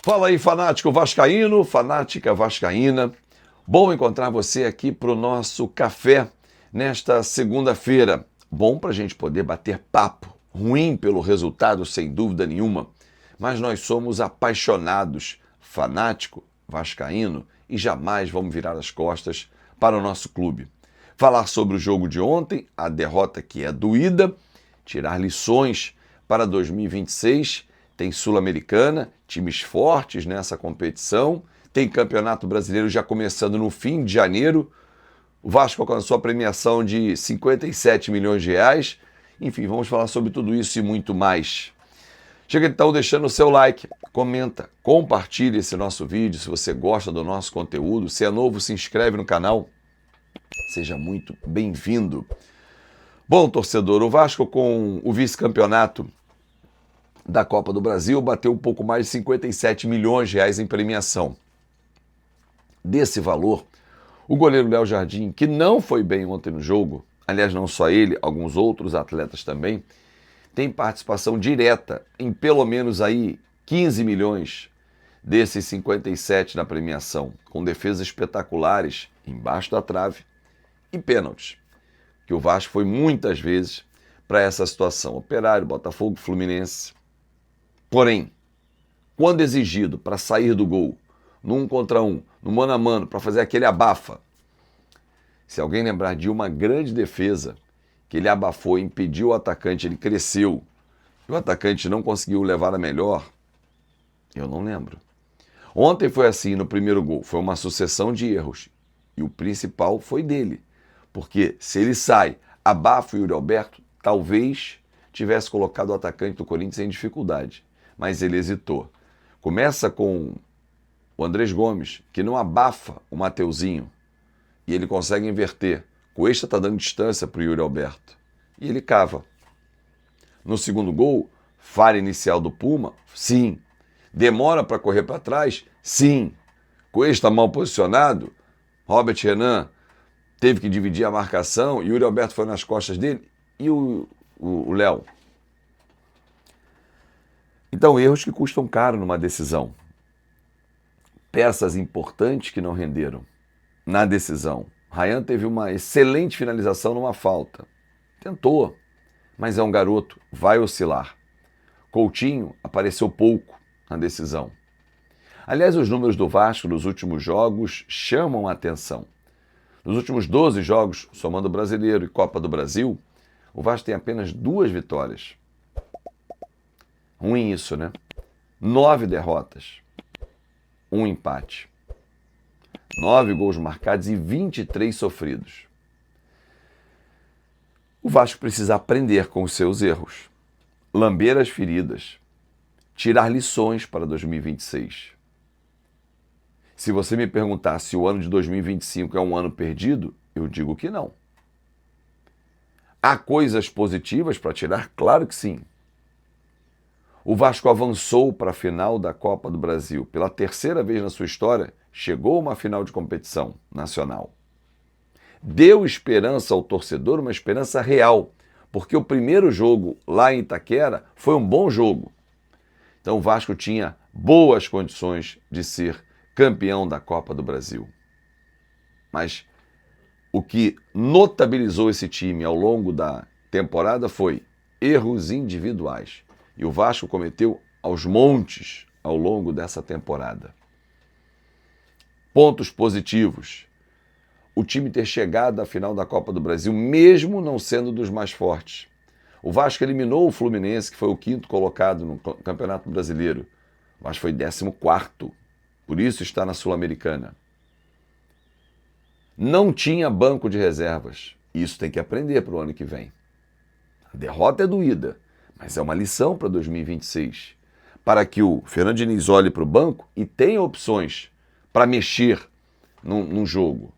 Fala aí, fanático vascaíno, fanática vascaína. Bom encontrar você aqui para o nosso café nesta segunda-feira. Bom para a gente poder bater papo. Ruim pelo resultado, sem dúvida nenhuma. Mas nós somos apaixonados, fanático vascaíno, e jamais vamos virar as costas para o nosso clube. Falar sobre o jogo de ontem, a derrota que é doída, tirar lições para 2026. Tem Sul-Americana, times fortes nessa competição, tem Campeonato Brasileiro já começando no fim de janeiro, o Vasco alcançou a premiação de 57 milhões de reais, enfim, vamos falar sobre tudo isso e muito mais. Chega então deixando o seu like, comenta, compartilhe esse nosso vídeo se você gosta do nosso conteúdo, se é novo, se inscreve no canal, seja muito bem-vindo. Bom, torcedor, o Vasco com o vice-campeonato da Copa do Brasil bateu um pouco mais de 57 milhões de reais em premiação. Desse valor, o goleiro Léo Jardim, que não foi bem ontem no jogo, aliás, não só ele, alguns outros atletas também, tem participação direta em pelo menos aí 15 milhões desses 57 na premiação, com defesas espetaculares embaixo da trave e pênaltis, que o Vasco foi muitas vezes para essa situação. Operário, Botafogo, Fluminense. Porém, quando exigido para sair do gol, no 1 contra 1, no mano a mano, para fazer aquele abafa, se alguém lembrar de uma grande defesa, que ele abafou, impediu o atacante, ele cresceu, e o atacante não conseguiu levar a melhor, eu não lembro. Ontem foi assim no primeiro gol, foi uma sucessão de erros, e o principal foi dele, porque se ele sai, abafa o Yuri Alberto, talvez tivesse colocado o atacante do Corinthians em dificuldade. Mas ele hesitou. Começa com o Andrés Gomes, que não abafa o Mateuzinho, e ele consegue inverter. Cuesta está dando distância para o Yuri Alberto, e ele cava. No segundo gol, falha inicial do Puma, sim. Demora para correr para trás, sim. Cuesta mal posicionado, Robert Renan teve que dividir a marcação, Yuri Alberto foi nas costas dele, e o Léo. Então, erros que custam caro numa decisão. Peças importantes que não renderam na decisão. Ryan teve uma excelente finalização numa falta. Tentou, mas é um garoto, vai oscilar. Coutinho apareceu pouco na decisão. Aliás, os números do Vasco nos últimos jogos chamam a atenção. Nos últimos 12 jogos, somando Brasileiro e Copa do Brasil, o Vasco tem apenas 2 vitórias. Ruim isso, né? 9 derrotas, 1 empate. 9 gols marcados e 23 sofridos. O Vasco precisa aprender com os seus erros, lamber as feridas, tirar lições para 2026. Se você me perguntar se o ano de 2025 é um ano perdido, eu digo que não. Há coisas positivas para tirar? Claro que sim. O Vasco avançou para a final da Copa do Brasil. Pela terceira vez na sua história, chegou a uma final de competição nacional. Deu esperança ao torcedor, uma esperança real, porque o primeiro jogo lá em Itaquera foi um bom jogo. Então o Vasco tinha boas condições de ser campeão da Copa do Brasil. Mas o que notabilizou esse time ao longo da temporada foi erros individuais. E o Vasco cometeu aos montes ao longo dessa temporada. Pontos positivos. O time ter chegado à final da Copa do Brasil, mesmo não sendo dos mais fortes. O Vasco eliminou o Fluminense, que foi o 5º colocado no Campeonato Brasileiro. O Vasco foi 14º, por isso está na Sul-Americana. Não tinha banco de reservas. Isso tem que aprender para o ano que vem. A derrota é doída, mas é uma lição para 2026. Para que o Fernando Diniz olhe para o banco e tenha opções para mexer num jogo.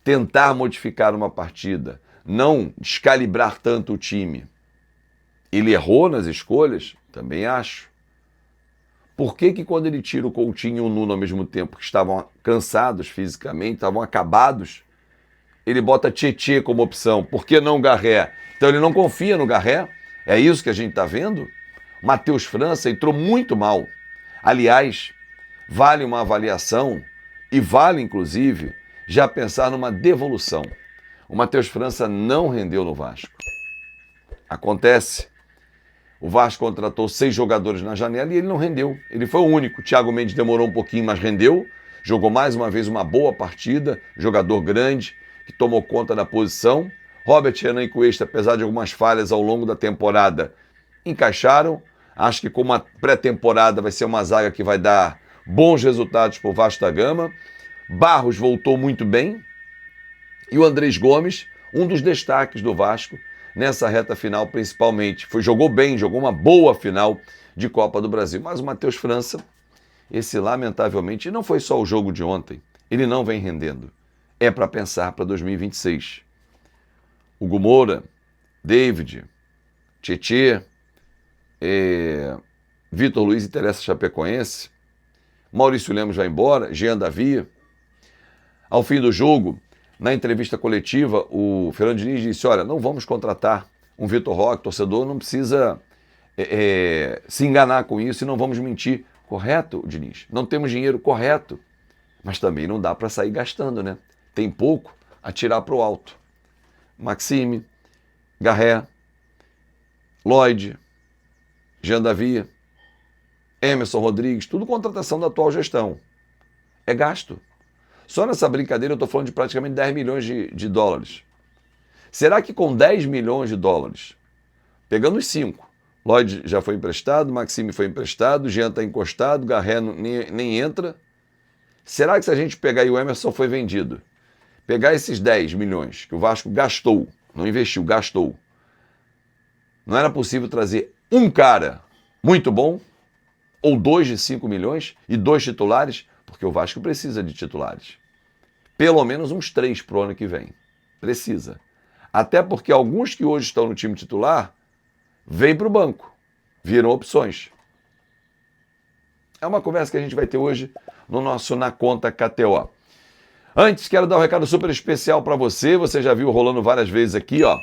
Tentar modificar uma partida. Não descalibrar tanto o time. Ele errou nas escolhas? Também acho. Por que que quando ele tira o Coutinho e o Nuno ao mesmo tempo, que estavam cansados fisicamente, estavam acabados, ele bota Tietê como opção? Por que não Garré? Então ele não confia no Garré? É isso que a gente está vendo? Matheus França entrou muito mal. Aliás, vale uma avaliação e vale, inclusive, já pensar numa devolução. O Matheus França não rendeu no Vasco. Acontece. O Vasco contratou 6 jogadores na janela e ele não rendeu. Ele foi o único. O Thiago Mendes demorou um pouquinho, mas rendeu. Jogou mais uma vez uma boa partida. Jogador grande, que tomou conta da posição. Robert Renan e Cuesta, apesar de algumas falhas ao longo da temporada, encaixaram. Acho que com uma pré-temporada vai ser uma zaga que vai dar bons resultados para o Vasco da Gama. Barros voltou muito bem. E o Andrés Gomes, um dos destaques do Vasco nessa reta final principalmente. Jogou bem, jogou uma boa final de Copa do Brasil. Mas o Matheus França, esse lamentavelmente, não foi só o jogo de ontem. Ele não vem rendendo. É para pensar para 2026. Hugo Moura, David, Tietê, Vitor Luiz interessa Chapecoense, Maurício Lemos vai embora, Jean Davi. Ao fim do jogo, na entrevista coletiva, o Fernando Diniz disse, olha, não vamos contratar um Vitor Roque, torcedor não precisa se enganar com isso e não vamos mentir. Correto, Diniz? Não temos dinheiro, correto. Mas também não dá para sair gastando, né? Tem pouco a tirar para o alto. Maxime, Garré, Lloyd, Jean Davi, Emerson Rodrigues, tudo contratação da atual gestão. É gasto. Só nessa brincadeira eu estou falando de praticamente 10 milhões de dólares. Será que com 10 milhões de dólares, pegando os 5, Lloyd já foi emprestado, Maxime foi emprestado, Jean está encostado, Garré nem entra. Será que se a gente pegar e o Emerson foi vendido, pegar esses 10 milhões que o Vasco gastou, não investiu, gastou, não era possível trazer um cara muito bom, ou 2 de 5 milhões e 2 titulares, porque o Vasco precisa de titulares. Pelo menos uns 3 para o ano que vem. Precisa. Até porque alguns que hoje estão no time titular vêm para o banco, viram opções. É uma conversa que a gente vai ter hoje no nosso Na Conta KTO. Antes, quero dar um recado super especial para você. Você já viu rolando várias vezes aqui, ó.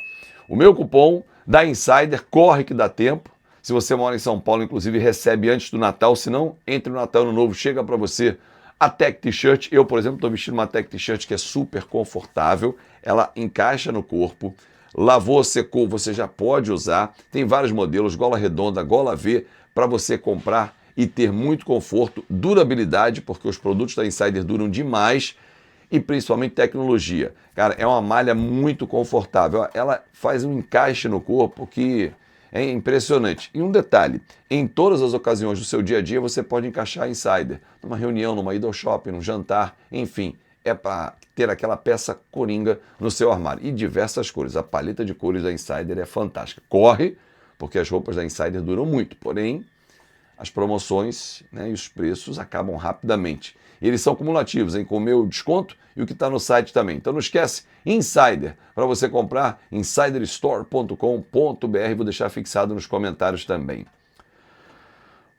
O meu cupom da Insider, corre que dá tempo. Se você mora em São Paulo, inclusive, recebe antes do Natal. Se não, entre no Natal e no Novo, chega para você a Tech T-shirt. Eu, por exemplo, estou vestindo uma Tech T-shirt que é super confortável. Ela encaixa no corpo. Lavou, secou, você já pode usar. Tem vários modelos, gola redonda, gola V, para você comprar e ter muito conforto, durabilidade, porque os produtos da Insider duram demais, e principalmente tecnologia. Cara, é uma malha muito confortável. Ela faz um encaixe no corpo que é impressionante. E um detalhe, em todas as ocasiões do seu dia a dia você pode encaixar a Insider. Numa reunião, numa ida ao shopping, num jantar, enfim. É para ter aquela peça coringa no seu armário. E diversas cores. A paleta de cores da Insider é fantástica. Corre, porque as roupas da Insider duram muito. Porém, as promoções, né, e os preços acabam rapidamente. E eles são cumulativos, hein, com o meu desconto e o que está no site também. Então não esquece, Insider, para você comprar, insiderstore.com.br, vou deixar fixado nos comentários também.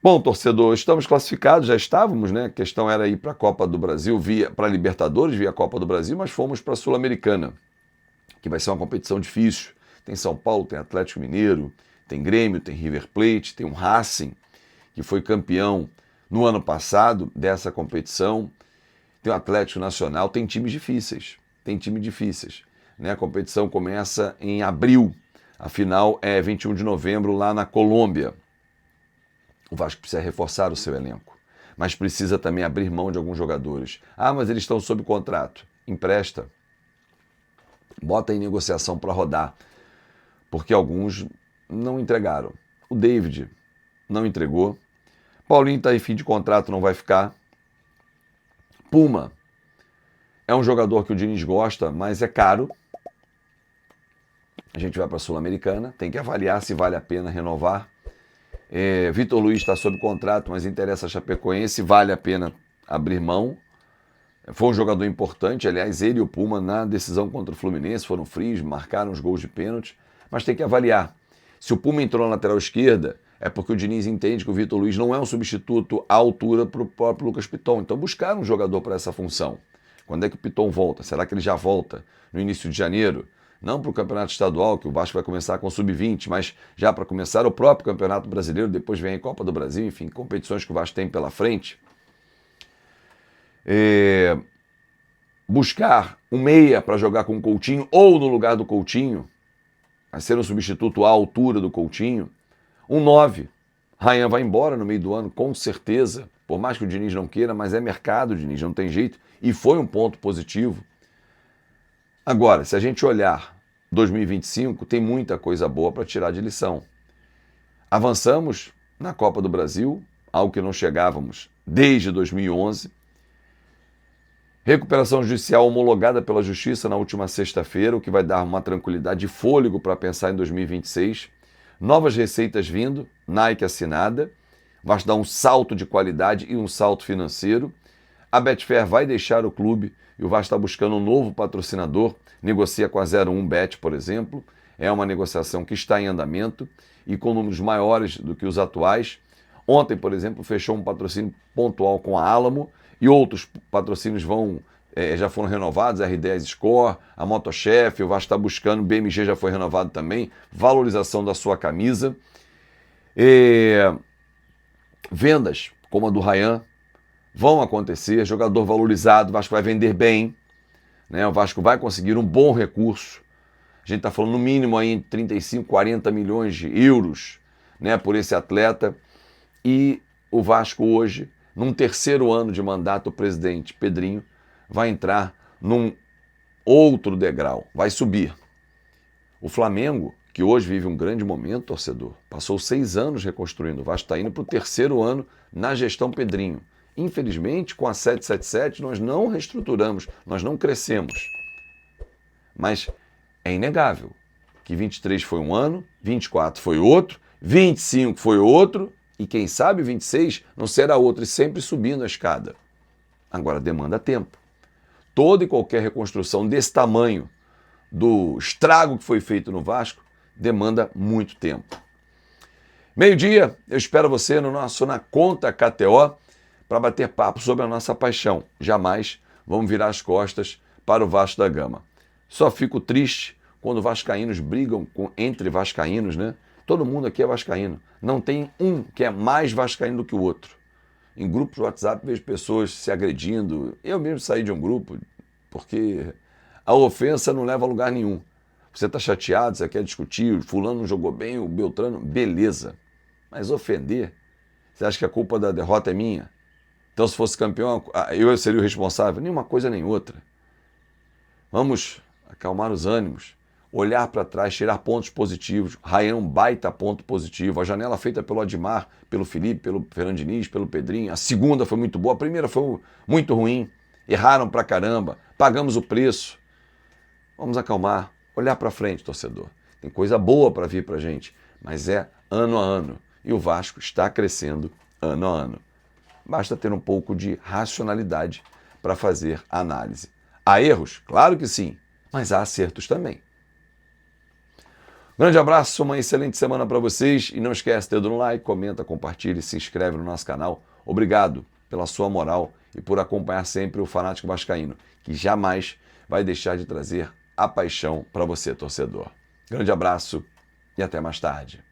Bom, torcedor, estamos classificados, já estávamos, né? A questão era ir para a Copa do Brasil, para a Libertadores, via Copa do Brasil, mas fomos para a Sul-Americana, que vai ser uma competição difícil. Tem São Paulo, tem Atlético Mineiro, tem Grêmio, tem River Plate, tem um Racing, que foi campeão no ano passado dessa competição, tem o Atlético Nacional, tem times difíceis, né? A competição começa em abril, a final é 21 de novembro lá na Colômbia. O Vasco precisa reforçar o seu elenco, mas precisa também abrir mão de alguns jogadores. Ah, mas eles estão sob contrato. Empresta, bota em negociação para rodar, porque alguns não entregaram. O David não entregou, Paulinho está em fim de contrato, não vai ficar. Puma é um jogador que o Diniz gosta, mas é caro. A gente vai para a Sul-Americana, tem que avaliar se vale a pena renovar. Vitor Luiz está sob contrato, mas interessa a Chapecoense, vale a pena abrir mão. Foi um jogador importante, aliás, ele e o Puma na decisão contra o Fluminense foram frios, marcaram os gols de pênalti, mas tem que avaliar. Se o Puma entrou na lateral esquerda, é porque o Diniz entende que o Vitor Luiz não é um substituto à altura para o próprio Lucas Piton. Então buscaram um jogador para essa função. Quando é que o Piton volta? Será que ele já volta no início de janeiro? Não para o campeonato estadual, que o Vasco vai começar com sub-20, mas já para começar o próprio campeonato brasileiro, depois vem a Copa do Brasil, enfim, competições que o Vasco tem pela frente. Buscar um meia para jogar com o Coutinho, ou no lugar do Coutinho, a ser um substituto à altura do Coutinho. Um 9. Ryan vai embora no meio do ano, com certeza. Por mais que o Diniz não queira, mas é mercado, Diniz, não tem jeito. E foi um ponto positivo. Agora, se a gente olhar 2025, tem muita coisa boa para tirar de lição. Avançamos na Copa do Brasil, algo que não chegávamos desde 2011. Recuperação judicial homologada pela Justiça na última sexta-feira, o que vai dar uma tranquilidade de fôlego para pensar em 2026. Novas receitas vindo, Nike assinada, vai dar um salto de qualidade e um salto financeiro. A Betfair vai deixar o clube e o Vasco está buscando um novo patrocinador, negocia com a 01Bet, por exemplo. É uma negociação que está em andamento e com números maiores do que os atuais. Ontem, por exemplo, fechou um patrocínio pontual com a Alamo e outros patrocínios já foram renovados, a R10 Score, a Motochef, o Vasco está buscando, o BMG já foi renovado também, valorização da sua camisa. Vendas, como a do Ryan, vão acontecer, jogador valorizado, o Vasco vai vender bem, né? O Vasco vai conseguir um bom recurso. A gente está falando no mínimo aí entre 35 e 40 milhões de euros, né, por esse atleta. E o Vasco hoje, num terceiro ano de mandato, o presidente Pedrinho vai entrar num outro degrau, vai subir. O Flamengo, que hoje vive um grande momento, torcedor, passou 6 anos reconstruindo. O Vasco está indo para o terceiro ano na gestão Pedrinho. Infelizmente, com a 777, nós não reestruturamos, nós não crescemos. Mas é inegável que 23 foi um ano, 24 foi outro, 25 foi outro, e quem sabe 26 não será outro, e sempre subindo a escada. Agora demanda tempo. Toda e qualquer reconstrução desse tamanho, do estrago que foi feito no Vasco, demanda muito tempo. Meio-dia, eu espero você na conta KTO para bater papo sobre a nossa paixão. Jamais vamos virar as costas para o Vasco da Gama. Só fico triste quando vascaínos brigam entre vascaínos, né? Todo mundo aqui é vascaíno. Não tem um que é mais vascaíno do que o outro. Em grupos de WhatsApp vejo pessoas se agredindo. Eu mesmo saí de um grupo porque a ofensa não leva a lugar nenhum. Você está chateado, você quer discutir, o fulano não jogou bem, o Beltrano, beleza. Mas ofender, você acha que a culpa da derrota é minha? Então se fosse campeão, eu seria o responsável? Nenhuma coisa nem outra. Vamos acalmar os ânimos, olhar para trás, tirar pontos positivos. Ryan, um baita ponto positivo. A janela feita pelo Admar, pelo Felipe, pelo Fernando Diniz, pelo Pedrinho. A segunda foi muito boa, a primeira foi muito ruim. Erraram pra caramba, pagamos o preço. Vamos acalmar, olhar para frente, torcedor. Tem coisa boa para vir pra gente, mas é ano a ano. E o Vasco está crescendo ano a ano. Basta ter um pouco de racionalidade para fazer a análise. Há erros? Claro que sim, mas há acertos também. Grande abraço, uma excelente semana para vocês e não esquece, dedo no like, comenta, compartilha e se inscreve no nosso canal. Obrigado pela sua moral e por acompanhar sempre o Fanático Vascaíno, que jamais vai deixar de trazer a paixão para você, torcedor. Grande abraço e até mais tarde.